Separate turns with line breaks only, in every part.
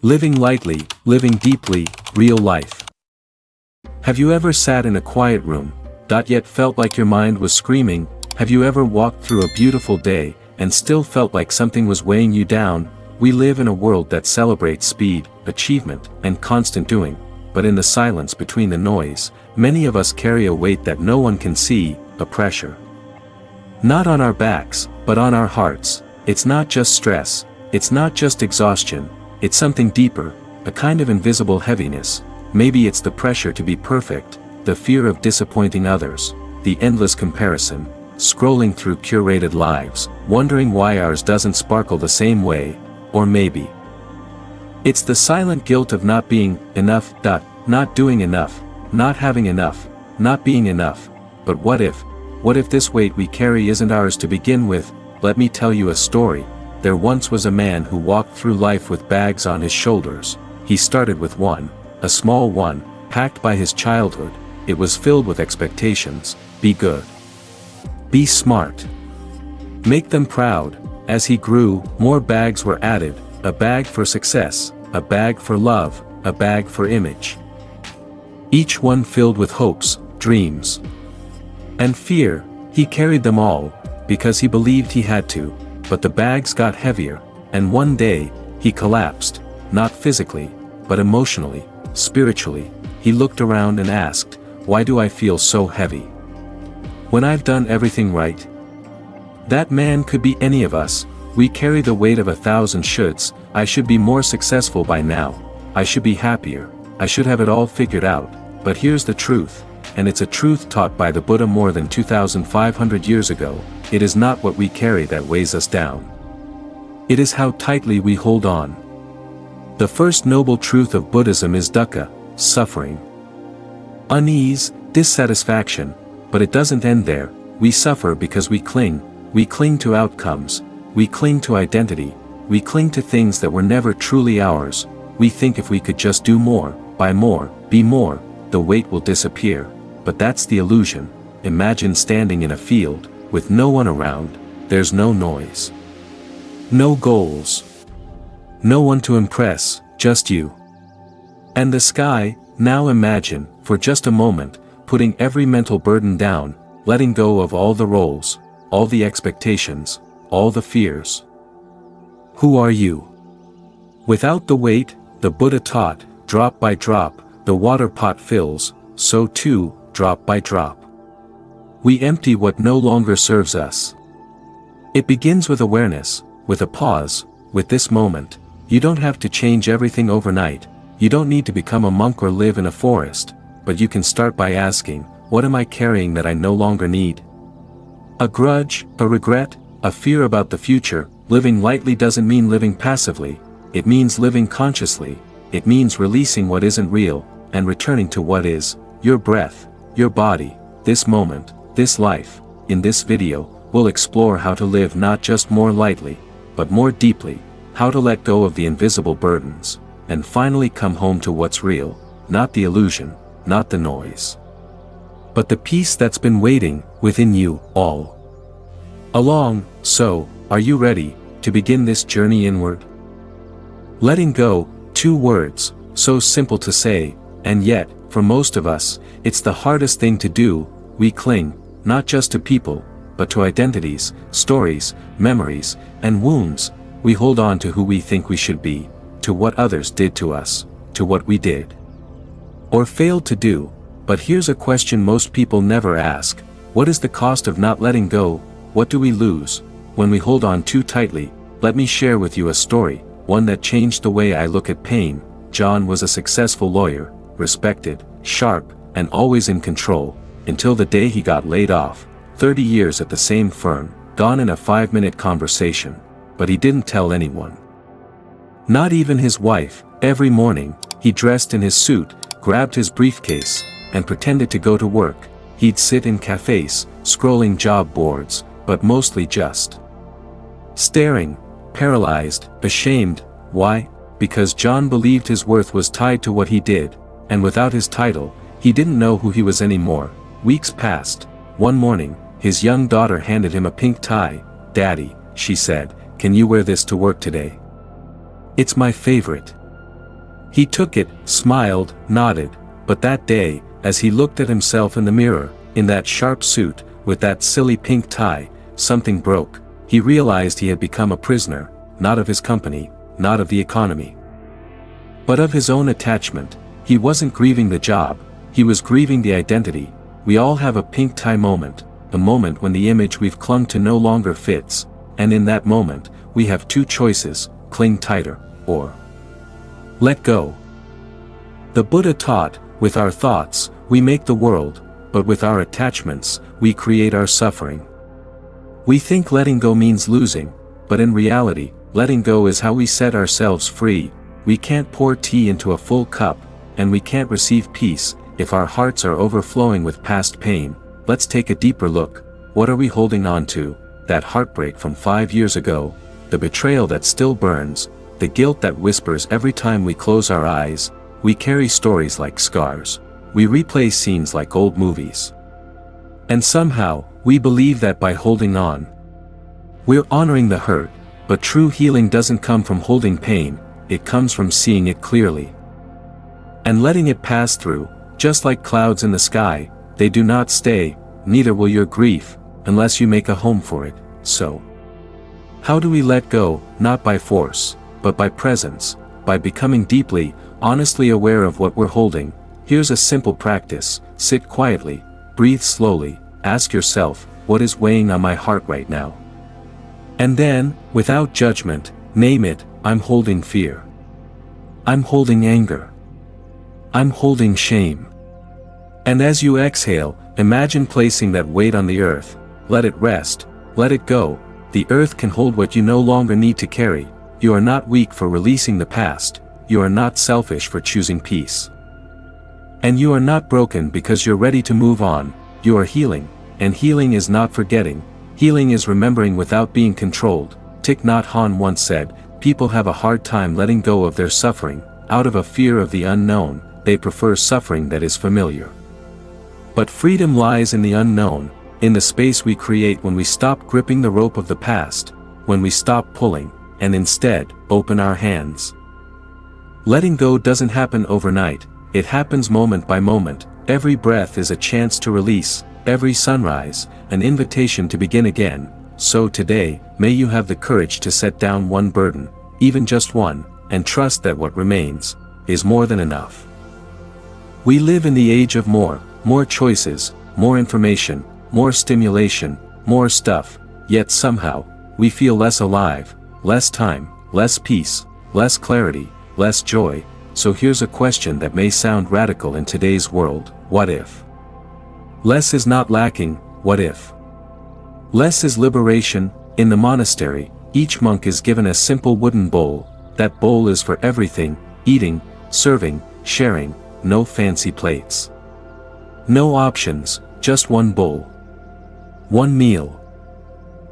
Living lightly, living deeply, real life. Have you ever sat in a quiet room, yet felt like your mind was screaming? Have you ever walked through a beautiful day, and still felt like something was weighing you down? We live in a world that celebrates speed, achievement, and constant doing, but in the silence between the noise, many of us carry a weight that no one can see, a pressure. Not on our backs, but on our hearts. It's not just stress, it's not just exhaustion, it's something deeper, a kind of invisible heaviness. Maybe it's the pressure to be perfect, the fear of disappointing others, the endless comparison, scrolling through curated lives, wondering why ours doesn't sparkle the same way, or maybe it's the silent guilt of not being enough, not doing enough, not having enough, not being enough. But what if this weight we carry isn't ours to begin with? Let me tell you a story. There once was a man who walked through life with bags on his shoulders. He started with one, a small one, packed by his childhood. It was filled with expectations: be good, be smart, make them proud. As he grew, more bags were added, a bag for success, a bag for love, a bag for image. Each one filled with hopes, dreams, and fear. He carried them all, because he believed he had to, but the bags got heavier, and one day, he collapsed, not physically, but emotionally, spiritually. He looked around and asked, why do I feel so heavy when I've done everything right? That man could be any of us. We carry the weight of 1,000 shoulds. I should be more successful by now. I should be happier. I should have it all figured out. But here's the truth, and it's a truth taught by the Buddha more than 2,500 years ago. It is not what we carry that weighs us down. It is how tightly we hold on. The first noble truth of Buddhism is dukkha, suffering, unease, dissatisfaction, but it doesn't end there. We suffer because we cling to outcomes, we cling to identity, we cling to things that were never truly ours. We think if we could just do more, buy more, be more, the weight will disappear. But that's the illusion. Imagine standing in a field, with no one around. There's no noise, no goals, no one to impress, just you and the sky. Now imagine, for just a moment, putting every mental burden down, letting go of all the roles, all the expectations, all the fears. Who are you? Without the weight, the Buddha taught, drop by drop, the water pot fills, so too, drop by drop, we empty what no longer serves us. It begins with awareness, with a pause, with this moment. You don't have to change everything overnight. You don't need to become a monk or live in a forest, but you can start by asking, what am I carrying that I no longer need? A grudge, a regret, a fear about the future. Living lightly doesn't mean living passively. It means living consciously. It means releasing what isn't real, and returning to what is, your breath, your body, this moment, this life. In this video, we'll explore how to live not just more lightly, but more deeply, how to let go of the invisible burdens, and finally come home to what's real, not the illusion, not the noise, but the peace that's been waiting within you all along. So, are you ready to begin this journey inward? Letting go, 2 words, so simple to say, and yet, for most of us, it's the hardest thing to do. We cling, not just to people, but to identities, stories, memories, and wounds. We hold on to who we think we should be, to what others did to us, to what we did or failed to do. But here's a question most people never ask. What is the cost of not letting go? What do we lose when we hold on too tightly? Let me share with you a story, one that changed the way I look at pain. John was a successful lawyer, respected, sharp, and always in control, until the day he got laid off. 30 years at the same firm, gone in a 5-minute conversation. But he didn't tell anyone. Not even his wife. Every morning, he dressed in his suit, grabbed his briefcase, and pretended to go to work. He'd sit in cafes, scrolling job boards, but mostly just staring, paralyzed, ashamed. Why? Because John believed his worth was tied to what he did, and without his title, he didn't know who he was anymore. Weeks passed. One morning, his young daughter handed him a pink tie. "Daddy," she said, "can you wear this to work today? It's my favorite." He took it, smiled, nodded, but that day, as he looked at himself in the mirror, in that sharp suit, with that silly pink tie, something broke. He realized he had become a prisoner, not of his company, not of the economy, but of his own attachment. He wasn't grieving the job, he was grieving the identity. We all have a pink tie moment, the moment when the image we've clung to no longer fits, and in that moment, we have two choices: cling tighter, or let go. The Buddha taught, with our thoughts, we make the world, but with our attachments, we create our suffering. We think letting go means losing, but in reality, letting go is how we set ourselves free. We can't pour tea into a full cup, and we can't receive peace, if our hearts are overflowing with past pain. Let's take a deeper look. What are we holding on to? That heartbreak from 5 years ago, the betrayal that still burns, the guilt that whispers every time we close our eyes. We carry stories like scars. We replay scenes like old movies. And somehow, we believe that by holding on, we're honoring the hurt, but true healing doesn't come from holding pain, it comes from seeing it clearly and letting it pass through. Just like clouds in the sky, they do not stay, neither will your grief, unless you make a home for it. So, how do we let go? Not by force, but by presence, by becoming deeply, honestly aware of what we're holding. Here's a simple practice: sit quietly, breathe slowly, ask yourself, what is weighing on my heart right now? And then, without judgment, name it. I'm holding fear. I'm holding anger. I'm holding shame. And as you exhale, imagine placing that weight on the earth. Let it rest, let it go. The earth can hold what you no longer need to carry. You are not weak for releasing the past, you are not selfish for choosing peace. And you are not broken because you're ready to move on. You are healing, and healing is not forgetting. Healing is remembering without being controlled. Thich Nhat Hanh once said, people have a hard time letting go of their suffering. Out of a fear of the unknown, they prefer suffering that is familiar. But freedom lies in the unknown, in the space we create when we stop gripping the rope of the past, when we stop pulling, and instead, open our hands. Letting go doesn't happen overnight, it happens moment by moment. Every breath is a chance to release, every sunrise, an invitation to begin again. So today, may you have the courage to set down one burden, even just one, and trust that what remains is more than enough. We live in the age of more choices, more information, more stimulation, more stuff, yet somehow, we feel less alive, less time, less peace, less clarity, less joy. So here's a question that may sound radical in today's world: what if less is not lacking? What if less is liberation? In the monastery, each monk is given a simple wooden bowl. That bowl is for everything: eating, serving, sharing. No fancy plates, no options, just one bowl, one meal,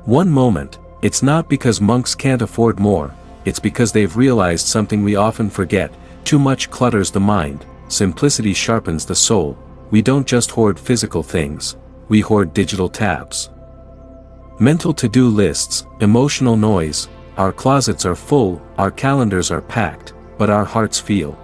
one moment. It's not because monks can't afford more, it's because they've realized something we often forget: too much clutters the mind, simplicity sharpens the soul. We don't just hoard physical things, we hoard digital tabs, mental to-do lists, emotional noise. Our closets are full, our calendars are packed, but our hearts feel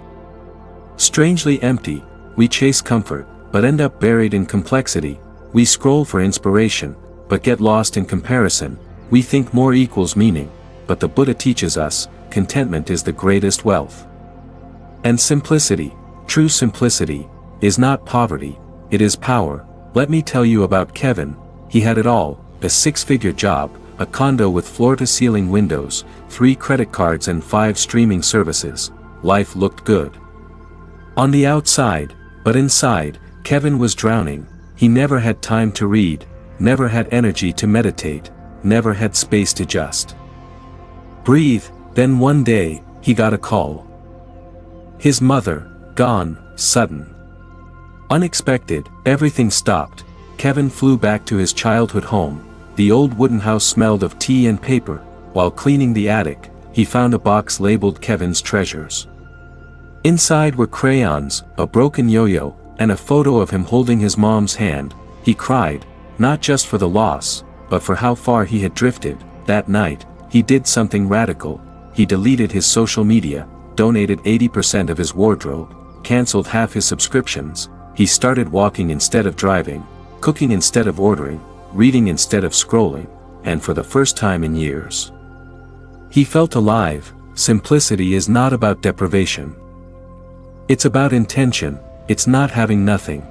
strangely empty. We chase comfort, but end up buried in complexity. We scroll for inspiration, but get lost in comparison. We think more equals meaning, but the Buddha teaches us, contentment is the greatest wealth. And simplicity, true simplicity, is not poverty, it is power. Let me tell you about Kevin. He had it all: a 6-figure job, a condo with floor-to-ceiling windows, 3 credit cards and 5 streaming services. Life looked good on the outside, but inside, Kevin was drowning. He never had time to read, never had energy to meditate, never had space to just breathe. Then one day, he got a call. His mother, gone, sudden, unexpected. Everything stopped. Kevin flew back to his childhood home. The old wooden house smelled of tea and paper. While cleaning the attic, he found a box labeled Kevin's Treasures. Inside were crayons, a broken yo-yo, and a photo of him holding his mom's hand. He cried, not just for the loss, but for how far he had drifted. That night, he did something radical. He deleted his social media, donated 80% of his wardrobe, cancelled half his subscriptions. He started walking instead of driving, cooking instead of ordering, reading instead of scrolling, and for the first time in years, he felt alive. Simplicity is not about deprivation. It's about intention. It's not having nothing.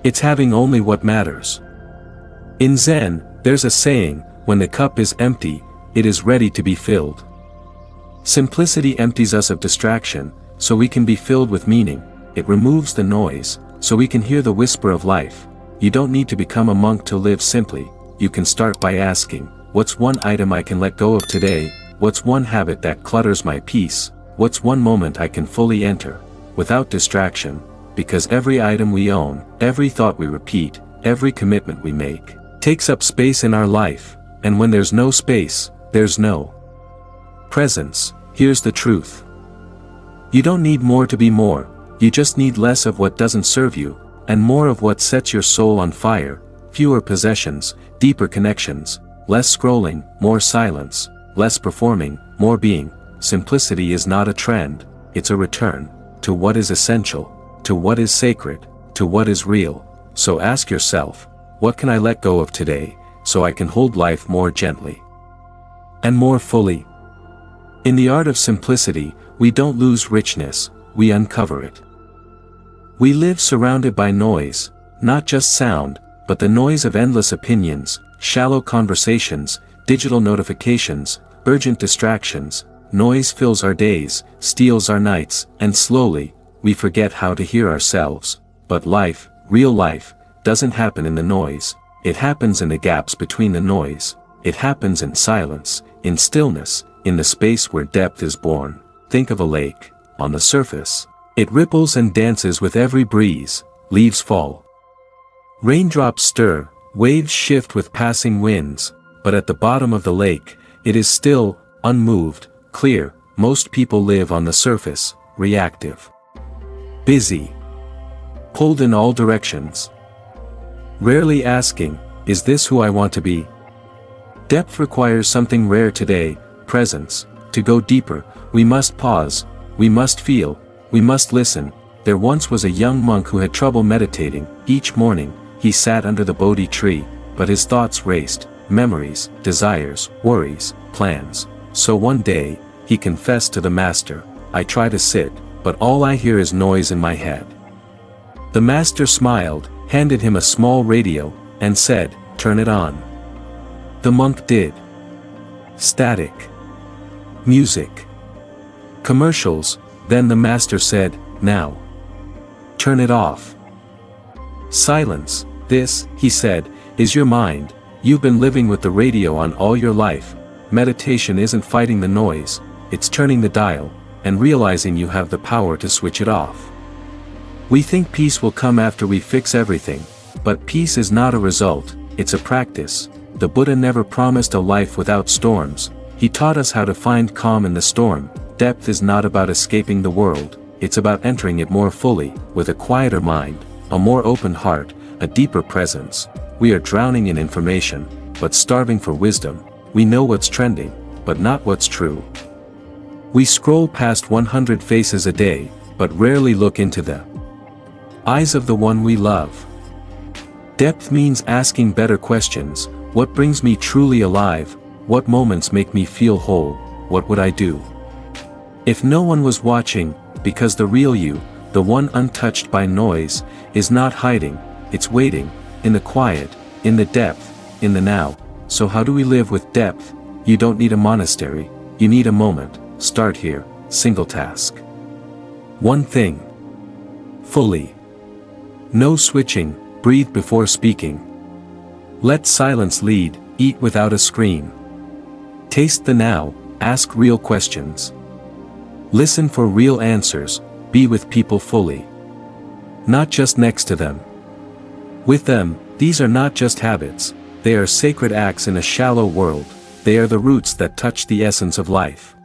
It's having only what matters. In Zen, there's a saying, when the cup is empty, it is ready to be filled. Simplicity empties us of distraction, so we can be filled with meaning. It removes the noise, so we can hear the whisper of life. You don't need to become a monk to live simply. You can start by asking, what's one item I can let go of today? What's one habit that clutters my peace? What's one moment I can fully enter, without distraction? Because every item we own, every thought we repeat, every commitment we make, takes up space in our life, and when there's no space, there's no presence. Here's the truth. You don't need more to be more, you just need less of what doesn't serve you, and more of what sets your soul on fire. Fewer possessions, deeper connections, less scrolling, more silence, less performing, more being. Simplicity is not a trend, it's a return to what is essential, to what is sacred, to what is real. So ask yourself, what can I let go of today, so I can hold life more gently and more fully? In the art of simplicity, we don't lose richness, we uncover it. We live surrounded by noise, not just sound, but the noise of endless opinions, shallow conversations, digital notifications, urgent distractions. Noise fills our days, steals our nights, and slowly, we forget how to hear ourselves. But life, real life, doesn't happen in the noise. It happens in the gaps between the noise. It happens in silence, in stillness, in the space where depth is born. Think of a lake. On the surface, it ripples and dances with every breeze. Leaves fall, raindrops stir, waves shift with passing winds. But at the bottom of the lake, it is still, unmoved, clear. Most people live on the surface, reactive, busy, pulled in all directions, rarely asking, is this who I want to be? Depth requires something rare today, presence. To go deeper, we must pause, we must feel, we must listen. There once was a young monk who had trouble meditating. Each morning, he sat under the Bodhi tree, but his thoughts raced. Memories, desires, worries, plans. So one day, he confessed to the master, I try to sit, but all I hear is noise in my head. The master smiled, handed him a small radio, and said, turn it on. The monk did. Static. Music. Commercials. Then the master said, now. Turn it off. Silence. This, he said, is your mind. You've been living with the radio on all your life. Meditation isn't fighting the noise, it's turning the dial, and realizing you have the power to switch it off. We think peace will come after we fix everything, but peace is not a result, it's a practice. The Buddha never promised a life without storms, he taught us how to find calm in the storm. Depth is not about escaping the world, it's about entering it more fully, with a quieter mind, a more open heart, a deeper presence. We are drowning in information, but starving for wisdom. We know what's trending, but not what's true. We scroll past 100 faces a day, but rarely look into the eyes of the one we love. Depth means asking better questions. What brings me truly alive? What moments make me feel whole? What would I do if no one was watching? Because the real you, the one untouched by noise, is not hiding, it's waiting. In the quiet, in the depth, in the now. So how do we live with depth? You don't need a monastery, you need a moment. Start here, single task. One thing. Fully. No switching, breathe before speaking. Let silence lead, eat without a screen. Taste the now, ask real questions. Listen for real answers, be with people fully. Not just next to them. With them, these are not just habits, they are sacred acts in a shallow world, they are the roots that touch the essence of life.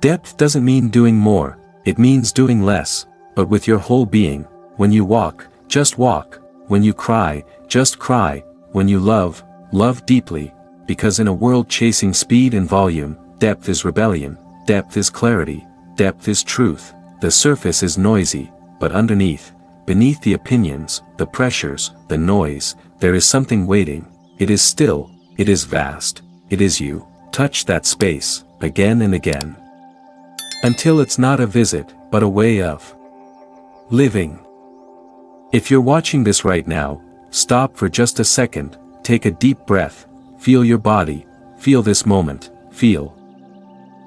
Depth doesn't mean doing more, it means doing less, but with your whole being. When you walk, just walk. When you cry, just cry. When you love, love deeply, because in a world chasing speed and volume, depth is rebellion, depth is clarity, depth is truth, the surface is noisy, but underneath, beneath the opinions, the pressures, the noise, there is something waiting. It is still, it is vast, it is you. Touch that space, again and again. Until it's not a visit, but a way of living. If you're watching this right now, stop for just a second, take a deep breath, feel your body, feel this moment, feel.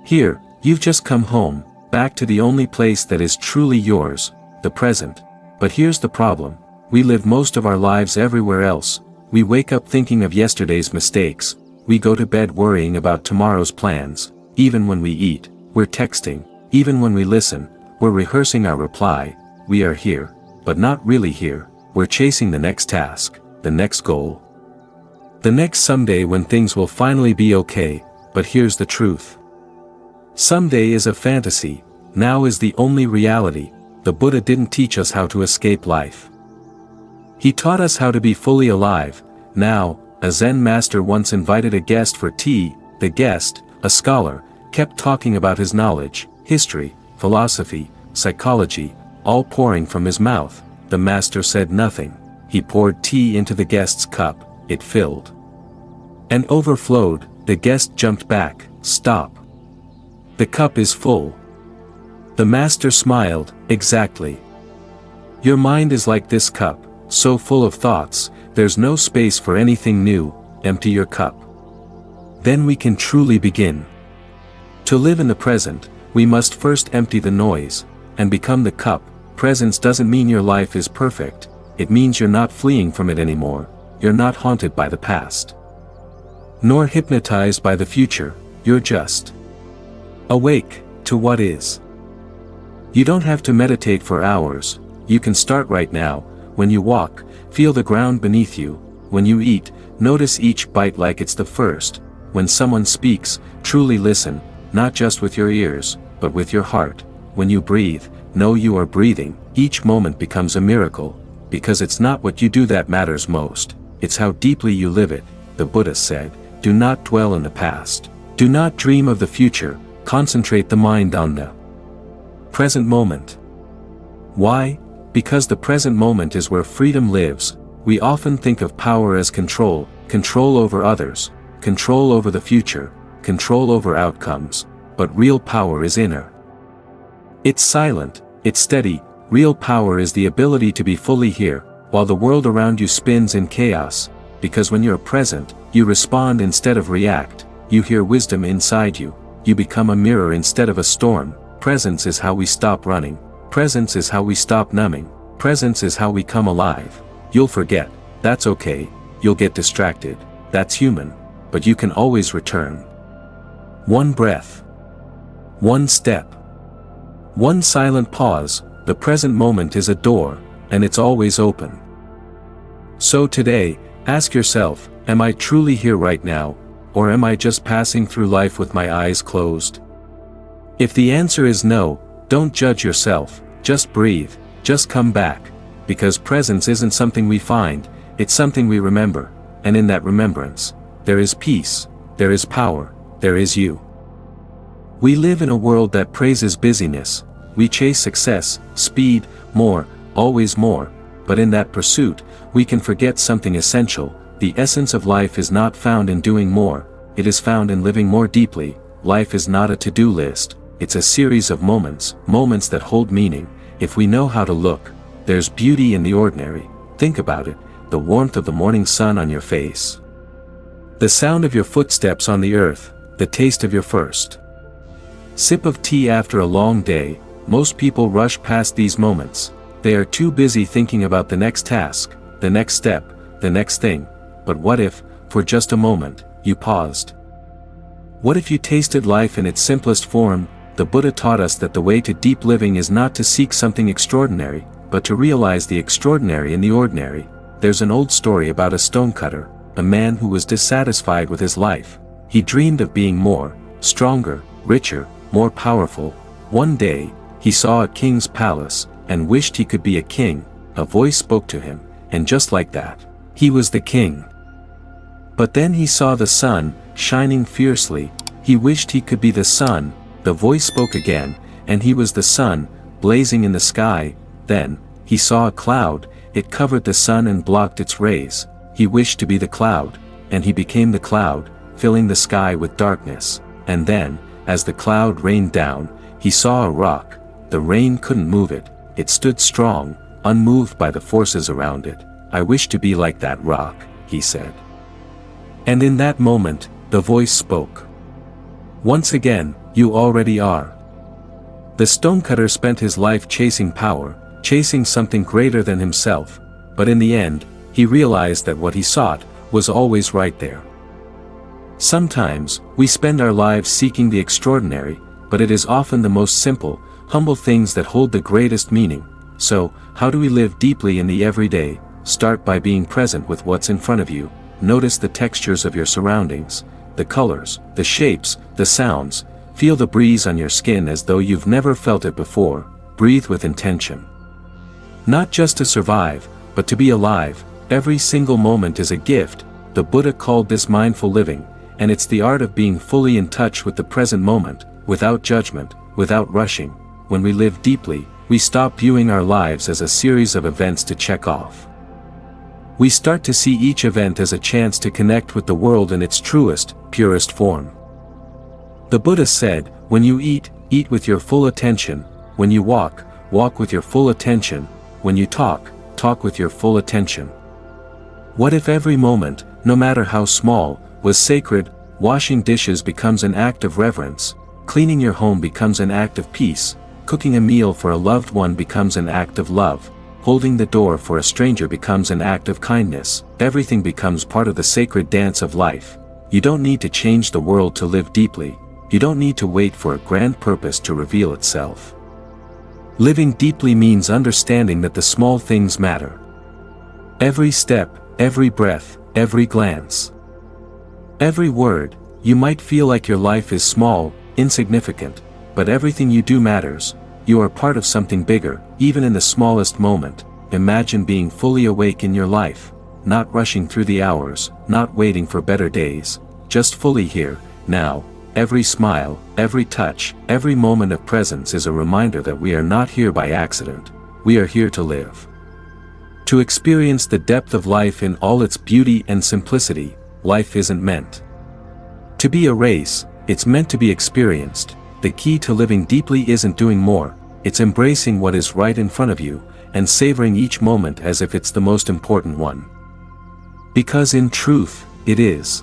Here, you've just come home, back to the only place that is truly yours, the present. But here's the problem. We live most of our lives everywhere else. We wake up thinking of yesterday's mistakes. We go to bed worrying about tomorrow's plans. Even when we eat, we're texting. Even when we listen, we're rehearsing our reply. We are here, but not really here. We're chasing the next task, the next goal. The next someday when things will finally be okay. But here's the truth. Someday is a fantasy. Now is the only reality. The Buddha didn't teach us how to escape life. He taught us how to be fully alive. Now, a Zen master once invited a guest for tea. The guest, a scholar, kept talking about his knowledge, history, philosophy, psychology, all pouring from his mouth. The master said nothing. He poured tea into the guest's cup. It filled and overflowed. The guest jumped back. Stop. The cup is full. The master smiled. Exactly. Your mind is like this cup, so full of thoughts, there's no space for anything new. Empty your cup. Then we can truly begin. To live in the present, we must first empty the noise, and become the cup. Presence doesn't mean your life is perfect, it means you're not fleeing from it anymore, you're not haunted by the past, nor hypnotized by the future, you're just awake to what is. You don't have to meditate for hours, you can start right now. When you walk, feel the ground beneath you. When you eat, notice each bite like it's the first. When someone speaks, truly listen, not just with your ears, but with your heart. When you breathe, know you are breathing. Each moment becomes a miracle, because it's not what you do that matters most, it's how deeply you live it. The Buddha said, do not dwell in the past. Do not dream of the future, concentrate the mind on the present moment. Why? Because the present moment is where freedom lives. We often think of power as control, control over others, control over the future, control over outcomes, but real power is inner. It's silent, it's steady. Real power is the ability to be fully here, while the world around you spins in chaos, because when you're present, you respond instead of react, you hear wisdom inside you, you become a mirror instead of a storm. Presence is how we stop running. Presence is how we stop numbing. Presence is how we come alive. You'll forget, that's okay. You'll get distracted, that's human, but you can always return. One breath. One step. One silent pause. The present moment is a door, and it's always open. So today, ask yourself, am I truly here right now, or am I just passing through life with my eyes closed? If the answer is no, don't judge yourself, just breathe, just come back, because presence isn't something we find, it's something we remember, and in that remembrance, there is peace, there is power, there is you. We live in a world that praises busyness, we chase success, speed, more, always more, but in that pursuit, we can forget something essential. The essence of life is not found in doing more, it is found in living more deeply. Life is not a to-do list, it's a series of moments, moments that hold meaning. If we know how to look, there's beauty in the ordinary. Think about it, the warmth of the morning sun on your face, the sound of your footsteps on the earth, the taste of your first sip of tea after a long day. Most people rush past these moments. They are too busy thinking about the next task, the next step, the next thing. But what if, for just a moment, you paused? What if you tasted life in its simplest form? The Buddha taught us that the way to deep living is not to seek something extraordinary, but to realize the extraordinary in the ordinary. There's an old story about a stonecutter, a man who was dissatisfied with his life. He dreamed of being more, stronger, richer, more powerful. One day, he saw a king's palace, and wished he could be a king. A voice spoke to him, and just like that, he was the king. But then he saw the sun, shining fiercely. He wished he could be the sun. The voice spoke again, and he was the sun, blazing in the sky. Then, he saw a cloud, it covered the sun and blocked its rays. He wished to be the cloud, and he became the cloud, filling the sky with darkness. And then, as the cloud rained down, he saw a rock. The rain couldn't move it, it stood strong, unmoved by the forces around it. I wish to be like that rock, he said. And in that moment, the voice spoke. Once again, you already are. The stonecutter spent his life chasing power, chasing something greater than himself, but in the end, he realized that what he sought was always right there. Sometimes, we spend our lives seeking the extraordinary, but it is often the most simple, humble things that hold the greatest meaning. So, how do we live deeply in the everyday? Start by being present with what's in front of you. Notice the textures of your surroundings, the colors, the shapes, the sounds. Feel the breeze on your skin as though you've never felt it before. Breathe with intention. Not just to survive, but to be alive. Every single moment is a gift. The Buddha called this mindful living, and it's the art of being fully in touch with the present moment, without judgment, without rushing. When we live deeply, we stop viewing our lives as a series of events to check off. We start to see each event as a chance to connect with the world in its truest, purest form. The Buddha said, when you eat, eat with your full attention. When you walk, walk with your full attention. When you talk, talk with your full attention. What if every moment, no matter how small, was sacred? Washing dishes becomes an act of reverence. Cleaning your home becomes an act of peace. Cooking a meal for a loved one becomes an act of love. Holding the door for a stranger becomes an act of kindness. Everything becomes part of the sacred dance of life. You don't need to change the world to live deeply. You don't need to wait for a grand purpose to reveal itself. Living deeply means understanding that the small things matter. Every step, every breath, every glance, every word. You might feel like your life is small, insignificant, but everything you do matters. You are part of something bigger, even in the smallest moment. Imagine being fully awake in your life, not rushing through the hours, not waiting for better days, just fully here, now. Every smile, every touch, every moment of presence is a reminder that we are not here by accident. We are here to live. To experience the depth of life in all its beauty and simplicity. Life isn't meant to be a race, it's meant to be experienced. The key to living deeply isn't doing more, it's embracing what is right in front of you, and savoring each moment as if it's the most important one. Because in truth, it is.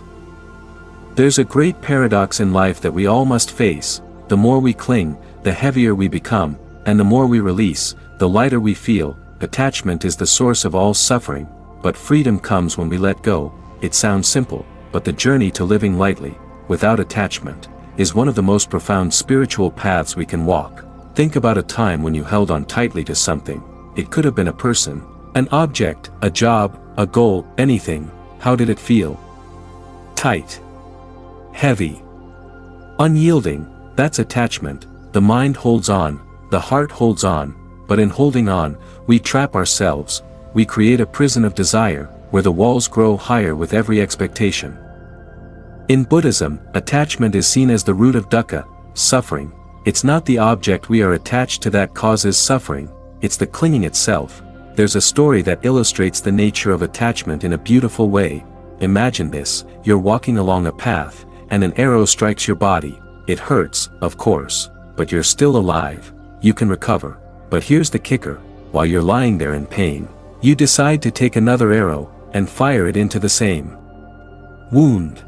There's a great paradox in life that we all must face. The more we cling, the heavier we become, and the more we release, the lighter we feel. Attachment is the source of all suffering, but freedom comes when we let go. It sounds simple, but the journey to living lightly, without attachment, is one of the most profound spiritual paths we can walk. Think about a time when you held on tightly to something. It could have been a person, an object, a job, a goal, anything. How did it feel? Tight. Heavy. Unyielding. That's attachment. The mind holds on, the heart holds on, but in holding on, we trap ourselves. We create a prison of desire, where the walls grow higher with every expectation. In Buddhism, attachment is seen as the root of dukkha, suffering. It's not the object we are attached to that causes suffering, it's the clinging itself. There's a story that illustrates the nature of attachment in a beautiful way. Imagine this, you're walking along a path, and an arrow strikes your body. It hurts, of course, but you're still alive. You can recover. But here's the kicker, while you're lying there in pain, you decide to take another arrow, and fire it into the same wound.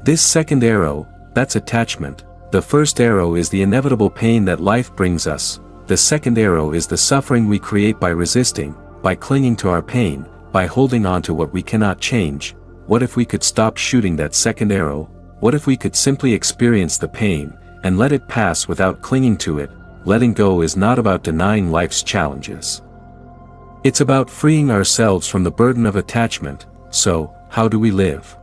This second arrow, that's attachment. The first arrow is the inevitable pain that life brings us. The second arrow is the suffering we create by resisting, by clinging to our pain, by holding on to what we cannot change. What if we could stop shooting that second arrow? What if we could simply experience the pain, and let it pass without clinging to it? Letting go is not about denying life's challenges. It's about freeing ourselves from the burden of attachment. So, how do we live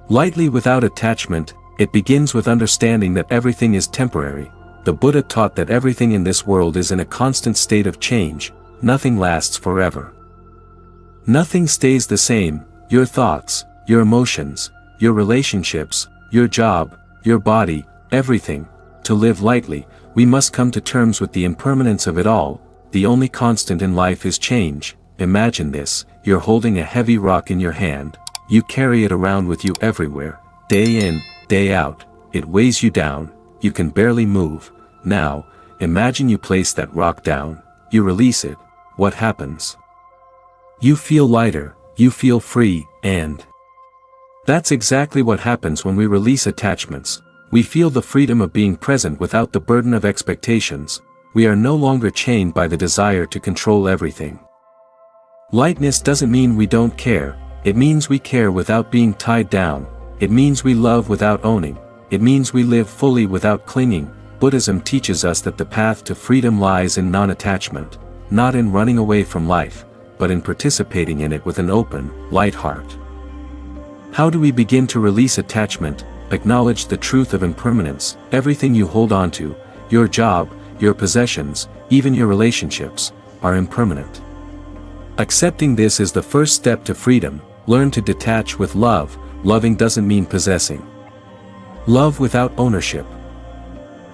lightly without attachment? It begins with understanding that everything is temporary. The Buddha taught that everything in this world is in a constant state of change. Nothing lasts forever. Nothing stays the same. Your thoughts, your emotions, your relationships, your job, your body, everything. To live lightly, We must come to terms with the impermanence of it all. The only constant in life is change. Imagine this, you're holding a heavy rock in your hand. You carry it around with you everywhere, day in, day out. It weighs you down, you can barely move. Now, imagine you place that rock down, you release it. What happens? You feel lighter, you feel free, and that's exactly what happens when we release attachments. We feel the freedom of being present without the burden of expectations. We are no longer chained by the desire to control everything. Lightness doesn't mean we don't care, it means we care without being tied down. It means we love without owning. It means we live fully without clinging. Buddhism teaches us that the path to freedom lies in non-attachment, not in running away from life, but in participating in it with an open, light heart. How do we begin to release attachment? Acknowledge the truth of impermanence. Everything you hold on to, your job, your possessions, even your relationships, are impermanent. Accepting this is the first step to freedom. Learn to detach with love. Loving doesn't mean possessing. Love without ownership.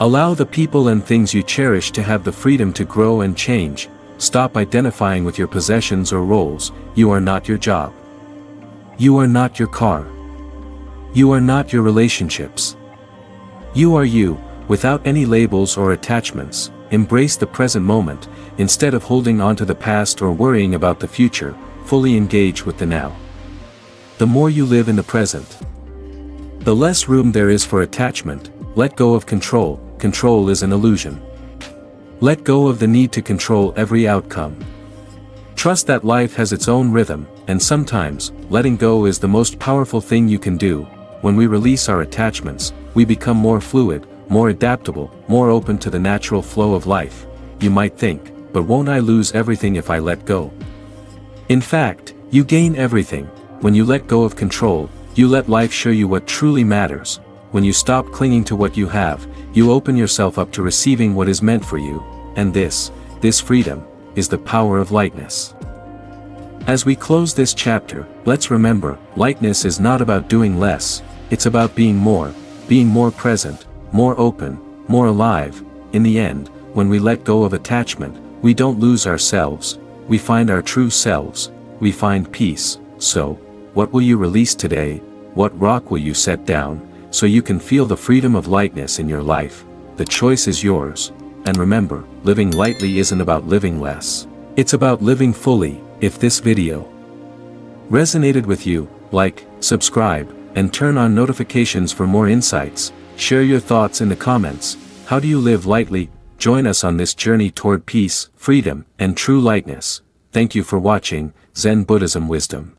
Allow the people and things you cherish to have the freedom to grow and change. Stop identifying with your possessions or roles. You are not your job. You are not your car. You are not your relationships. You are you, without any labels or attachments. Embrace the present moment, instead of holding on to the past or worrying about the future. Fully engage with the now. The more you live in the present, the less room there is for attachment. Let go of control. Control is an illusion. Let go of the need to control every outcome. Trust that life has its own rhythm, and sometimes, letting go is the most powerful thing you can do. When we release our attachments, we become more fluid, more adaptable, more open to the natural flow of life. You might think, but won't I lose everything if I let go? In fact, you gain everything. When you let go of control, you let life show you what truly matters. When you stop clinging to what you have, you open yourself up to receiving what is meant for you, and this freedom, is the power of lightness. As we close this chapter, let's remember, lightness is not about doing less, it's about being more present, more open, more alive. In the end, when we let go of attachment, we don't lose ourselves, we find our true selves, we find peace. So, what will you release today? What rock will you set down, so you can feel the freedom of lightness in your life? The choice is yours. And remember, living lightly isn't about living less. It's about living fully. If this video resonated with you, like, subscribe, and turn on notifications for more insights. Share your thoughts in the comments. How do you live lightly? Join us on this journey toward peace, freedom, and true lightness. Thank you for watching Zen Buddhism Wisdom.